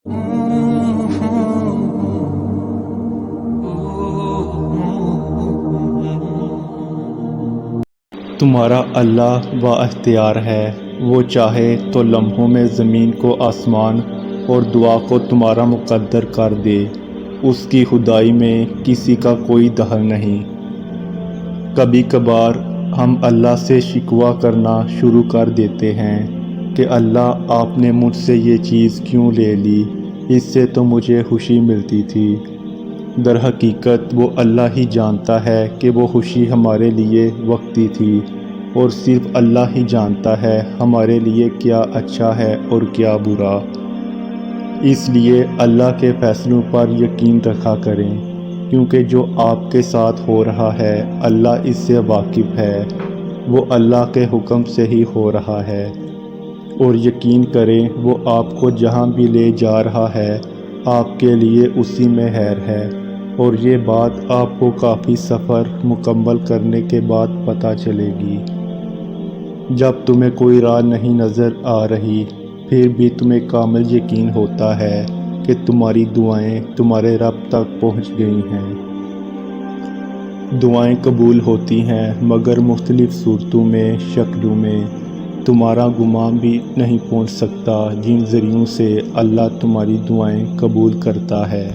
تمہارا اللہ با اختیار ہے، وہ چاہے تو لمحوں میں زمین کو آسمان اور دعا کو تمہارا مقدر کر دے۔ اس کی خدائی میں کسی کا کوئی دخل نہیں۔ کبھی کبھار ہم اللہ سے شکوہ کرنا شروع کر دیتے ہیں کہ اللہ آپ نے مجھ سے یہ چیز کیوں لے لی، اس سے تو مجھے خوشی ملتی تھی۔ در حقیقت وہ اللہ ہی جانتا ہے کہ وہ خوشی ہمارے لیے وقتی تھی، اور صرف اللہ ہی جانتا ہے ہمارے لیے کیا اچھا ہے اور کیا برا۔ اس لیے اللہ کے فیصلوں پر یقین رکھا کریں، کیونکہ جو آپ کے ساتھ ہو رہا ہے اللہ اس سے واقف ہے، وہ اللہ کے حکم سے ہی ہو رہا ہے۔ اور یقین کریں وہ آپ کو جہاں بھی لے جا رہا ہے آپ کے لیے اسی میں خیر ہے، اور یہ بات آپ کو کافی سفر مکمل کرنے کے بعد پتہ چلے گی۔ جب تمہیں کوئی راہ نہیں نظر آ رہی، پھر بھی تمہیں کامل یقین ہوتا ہے کہ تمہاری دعائیں تمہارے رب تک پہنچ گئی ہیں۔ دعائیں قبول ہوتی ہیں مگر مختلف صورتوں میں، شکلوں میں۔ تمہارا گمان بھی نہیں پہنچ سکتا جن ذریعوں سے اللہ تمہاری دعائیں قبول کرتا ہے۔